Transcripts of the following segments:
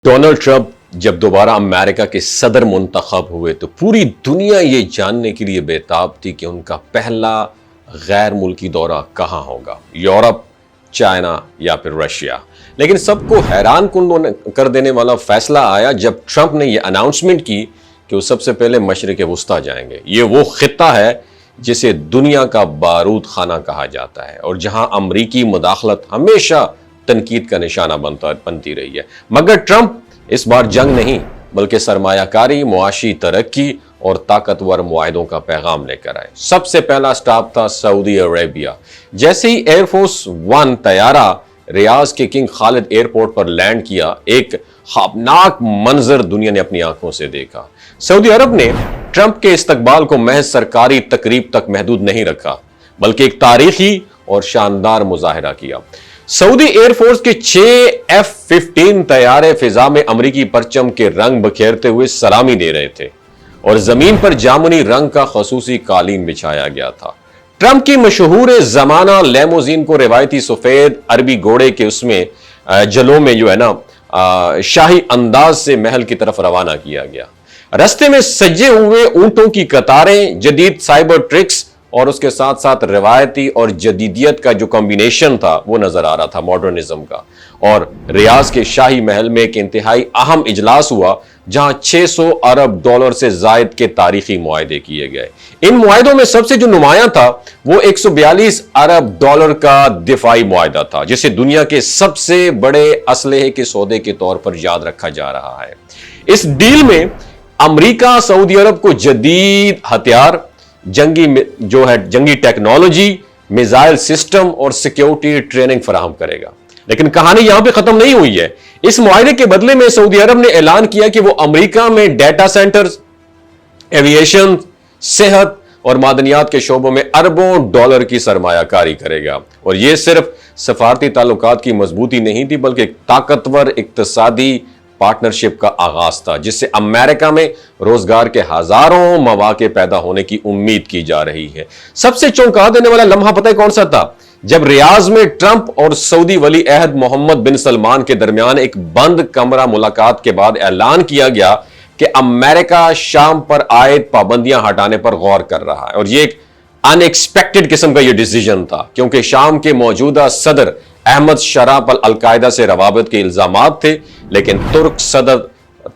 Donald Trump जब दोबारा America के सदर मुंतखब हुए तो पूरी दुनिया ये जानने के लिए बेताब थी कि उनका पहला गैर मुल्की दौरा कहां होगा, यूरोप, चाइना या फिर रशिया। लेकिन सबको हैरान कुन कर देने वाला फैसला आया जब ट्रंप ने यह अनाउंसमेंट की कि वो सबसे पहले मशरिक वस्ता जाएंगे। ये वो खित्ता है जिसे दुनिया का बारूद खाना कहा जाता है और जहां अमरीकी मुदाखलत हमेशा तनकीद का निशाना बनती रही है। मगर ट्रंप इस बार जंग नहीं बल्कि सरमायाकारी, मुआशी तरक्की और ताकतवर मुआहिदों का पैगाम लेकर आए। सबसे पहला स्टॉप था सऊदी अरेबिया। जैसे ही एयरफोर्स वन तैयारा रियाज के किंग खालिद एयरपोर्ट पर लैंड किया, एक खौफनाक मंजर दुनिया ने अपनी आंखों से देखा। सऊदी अरब ने ट्रंप के इस्तकबाल को महज सरकारी तकरीब तक महदूद नहीं रखा बल्कि एक तारीखी और शानदार मुजाहिरा किया। सऊदी एयरफोर्स के 6 F-15 तैयारे फिजा में अमरीकी परचम के रंग बखेरते हुए सलामी दे रहे थे और जमीन पर जामुनी रंग का खसूसी कालीन बिछाया गया था। ट्रंप की मशहूर जमाना लेमोजीन को रिवायती सफेद अरबी घोड़े के उसमें जलों में जो है ना शाही अंदाज से महल की तरफ रवाना किया गया। रस्ते में सजे हुए ऊंटों की कतारें, जदीद साइबर ट्रिक्स और उसके साथ साथ रिवायती और जदीदियत का जो कॉम्बिनेशन था वो नजर आ रहा था, मॉडर्निज्म का। और रियाज के शाही महल में एक इंतहाई अहम इजलास हुआ जहां 600 अरब डॉलर से जायद के तारीखी मुआहदे किए गए। इन मुआहदों में सबसे जो नुमाया था वो 142 अरब डॉलर का दिफाई मुआहदा था, जिसे दुनिया के सबसे बड़े असलहे के सौदे के तौर पर याद रखा जा रहा है। इस डील में अमरीका सऊदी अरब को जदीद हथियार, जंगी टेक्नोलॉजी, मिसाइल सिस्टम और सिक्योरिटी ट्रेनिंग फराहम करेगा। लेकिन कहानी यहां पे खत्म नहीं हुई है। इस मुआहदे के बदले में सऊदी अरब ने ऐलान किया कि वो अमेरिका में डेटा सेंटर्स, एविएशन, सेहत और मादनियात के शोबों में अरबों डॉलर की सरमायाकारी करेगा। और यह सिर्फ सफारती ताल्लुकात की मजबूती नहीं थी बल्कि एक ताकतवर इक्तिसादी पार्टनरशिप का आगाज था, जिससे अमेरिका में रोजगार के हजारों मौके पैदा होने की उम्मीद की जा रही है। सबसे चौंका देने वाला लम्हा पता है कौन सा था? जब रियाज में ट्रंप और सऊदी वली अहद मोहम्मद बिन सलमान के दरमियान एक बंद कमरा मुलाकात के बाद ऐलान किया गया कि अमेरिका शाम पर आयद पाबंदियां हटाने पर गौर कर रहा है। और यह एक अनएक्सपेक्टेड किस्म का यह डिसीजन था, क्योंकि शाम के मौजूदा सदर अहमद शराफ अल-कायदा से रवाबत के इल्जामात थे। लेकिन तुर्क सदर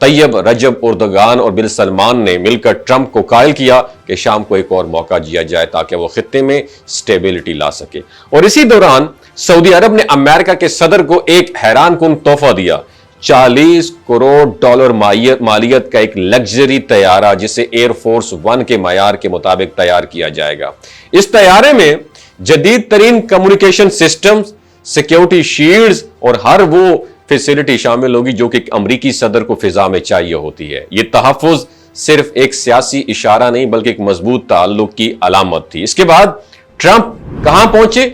तैयब रजब उर्दगान और बिन सलमान ने मिलकर ट्रंप को कायल किया कि शाम को एक और मौका दिया जाए ताकि वो खित्ते में स्टेबिलिटी ला सके। और इसी दौरान सऊदी अरब ने अमेरिका के सदर को एक हैरान कुन तोहफा दिया, 40 करोड़ डॉलर मालियत का एक लग्जरी तैयारा, जिसे एयरफोर्स वन के मयार के मुताबिक तैयार किया जाएगा। इस तैयारे में जदीद तरीन कम्युनिकेशन सिस्टम, सिक्योरिटी शील्ड्स और हर वो फैसिलिटी शामिल होगी जो कि अमरीकी सदर को फिजा में चाहिए होती है। यह तहफ़्फ़ुज़ सिर्फ एक सियासी इशारा नहीं बल्कि एक मजबूत ताल्लुक की अलामत थी। इसके बाद ट्रंप कहां पहुंचे?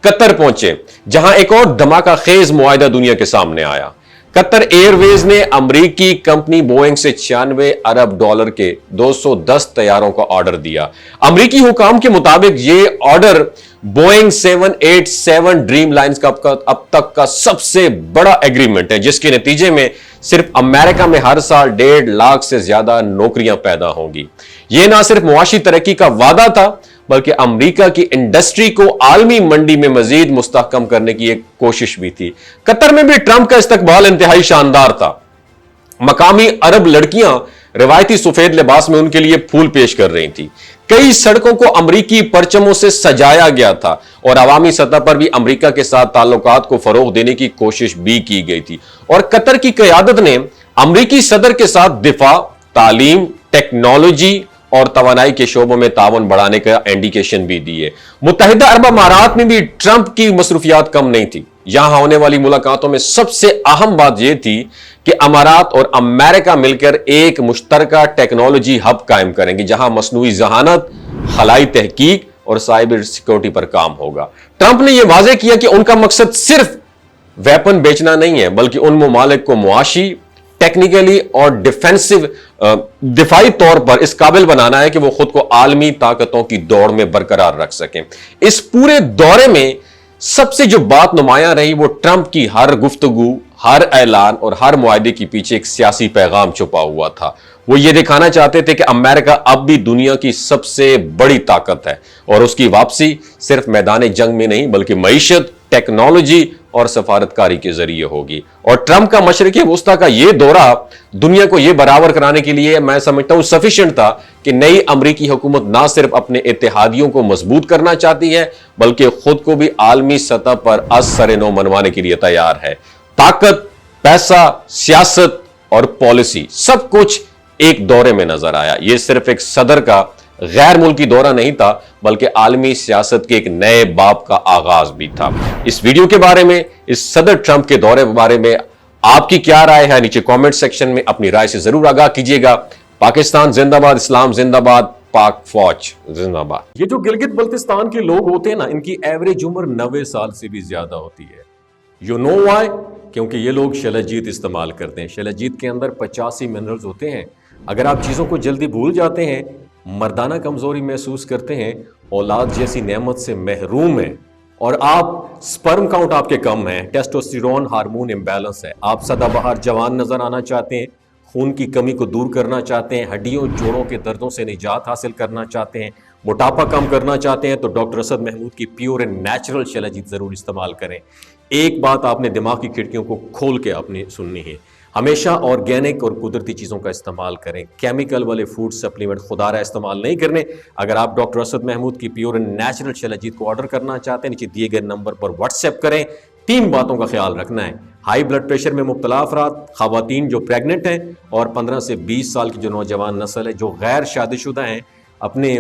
कतर पहुंचे, जहां एक और धमाका खेज मुआहिदा दुनिया के सामने आया। कतर एयरवेज ने अमरीकी कंपनी बोइंग से 96 अरब डॉलर के 210 तैयारों का ऑर्डर दिया। अमरीकी हुकाम के मुताबिक यह ऑर्डर बोइंग 787 ड्रीम लाइन्स का अब तक का सबसे बड़ा एग्रीमेंट है, जिसके नतीजे में सिर्फ अमेरिका में हर साल 1.5 लाख से ज्यादा नौकरियां पैदा होंगी। यह ना सिर्फ मुआशी तरक्की का वादा था बल्कि अमेरिका की इंडस्ट्री को आलमी मंडी में मजीद मुस्तहकम करने की एक कोशिश भी थी। कतर में भी ट्रंप का इस्तकबाल इंतहाई शानदार था। मकामी अरब लड़कियां रिवायती सफेद लिबास में उनके लिए फूल पेश कर रही थी। कई सड़कों को अमरीकी परचमों से सजाया गया था और अवामी सतह पर भी अमरीका के साथ ताल्लुकात को फरोग देने की कोशिश भी की गई थी। और कतर की क़यादत ने अमरीकी सदर के साथ दिफा, तालीम, टेक्नोलॉजी और तवानाई के शोबों में तावन बढ़ाने का इंडिकेशन भी दिए। मुत्तहिदा अरब अमारात में भी ट्रंप की मसरूफियात कम नहीं थी। यहां होने वाली मुलाकातों में सबसे अहम बात यह थी कि अमारात और अमेरिका मिलकर एक मुश्तरका टेक्नोलॉजी हब कायम करेंगे, जहां मसनूई जहानत, खलाई तहकीक और साइबर सिक्योरिटी पर काम होगा। ट्रंप ने यह वाज़ेह किया कि उनका मकसद सिर्फ वेपन बेचना नहीं है बल्कि उन ममालिक को मुआशी, टेक्निकली और दिफाई तौर पर इस काबिल बनाना है कि वो खुद को आलमी ताकतों की दौड़ में बरकरार रख सकें। इस पूरे दौरे में सबसे जो बात नुमाया रही वो ट्रंप की हर गुफ्तगू, ہر اعلان اور ہر معاہدے کے پیچھے ایک سیاسی پیغام چھپا ہوا تھا۔ وہ یہ دکھانا چاہتے تھے کہ امریکہ اب بھی دنیا کی سب سے بڑی طاقت ہے اور اس کی واپسی صرف میدان جنگ میں نہیں بلکہ معیشت، ٹیکنالوجی اور سفارتکاری کے ذریعے ہوگی۔ اور ٹرمپ کا مشرق وسطیٰ کا یہ دورہ دنیا کو یہ برابر کرانے کے لیے میں سمجھتا ہوں سفیشینٹ تھا کہ نئی امریکی حکومت نہ صرف اپنے اتحادیوں کو مضبوط کرنا چاہتی ہے بلکہ خود کو بھی عالمی سطح پر از سر نو منوانے کے لیے تیار ہے۔ طاقت، پیسہ، سیاست اور پالیسی سب کچھ ایک دورے میں نظر آیا۔ یہ صرف ایک صدر کا غیر ملکی دورہ نہیں تھا بلکہ عالمی سیاست کے ایک نئے باب کا آغاز بھی تھا۔ اس ویڈیو کے بارے میں، اس صدر ٹرمپ کے دورے کے بارے میں آپ کی کیا رائے ہے؟ نیچے کامنٹ سیکشن میں اپنی رائے سے ضرور آگاہ کیجیے گا۔ پاکستان زندہ باد، اسلام زندہ باد، پاک فوج زندہ باد۔ یہ جو گلگت بلتستان کے لوگ ہوتے ہیں نا، ان کی ایوریج عمر 90 سال سے بھی زیادہ ہوتی ہے۔ You know why? کیونکہ یہ لوگ شلجیت استعمال کرتے ہیں۔ شلجیت کے اندر 85 منرلز ہوتے ہیں۔ اگر آپ چیزوں کو جلدی بھول جاتے ہیں، مردانہ کمزوری محسوس کرتے ہیں، اولاد جیسی نعمت سے محروم ہیں، اور آپ سپرم کاؤنٹ آپ کے کم ہیں، ٹیسٹوسٹیرون ہارمون امبیلنس ہے، آپ سدا بہار جوان نظر آنا چاہتے ہیں، خون کی کمی کو دور کرنا چاہتے ہیں، ہڈیوں جوڑوں کے دردوں سے نجات حاصل کرنا چاہتے ہیں، موٹاپا کم کرنا چاہتے ہیں، تو ڈاکٹر اسد محمود کی پیور اینڈ نیچرل شلجیت ضرور استعمال کریں۔ ایک بات آپ نے دماغ کی کھڑکیوں کو کھول کے اپنی سننی ہے، ہمیشہ آرگینک اور قدرتی چیزوں کا استعمال کریں۔ کیمیکل والے فوڈ سپلیمنٹ خدا رہا استعمال نہیں کرنے۔ اگر آپ ڈاکٹر اسد محمود کی پیور اینڈ نیچرل شلجیت کو آرڈر کرنا چاہتے ہیں، نیچے دیے گئے نمبر پر واٹس ایپ کریں۔ 3 باتوں کا خیال رکھنا ہے: ہائی بلڈ پریشر میں مبتلا افراد، خواتین جو پریگننٹ ہیں، اور 15 سے 20 سال کی جو نوجوان نسل ہے جو غیر شادی شدہ ہیں، اپنے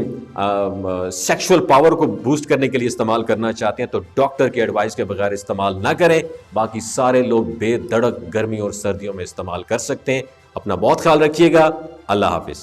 سیکشول پاور کو بوسٹ کرنے کے لیے استعمال کرنا چاہتے ہیں تو ڈاکٹر کے ایڈوائس کے بغیر استعمال نہ کریں۔ باقی سارے لوگ بے دھڑک گرمی اور سردیوں میں استعمال کر سکتے ہیں۔ اپنا بہت خیال رکھیے گا۔ اللہ حافظ۔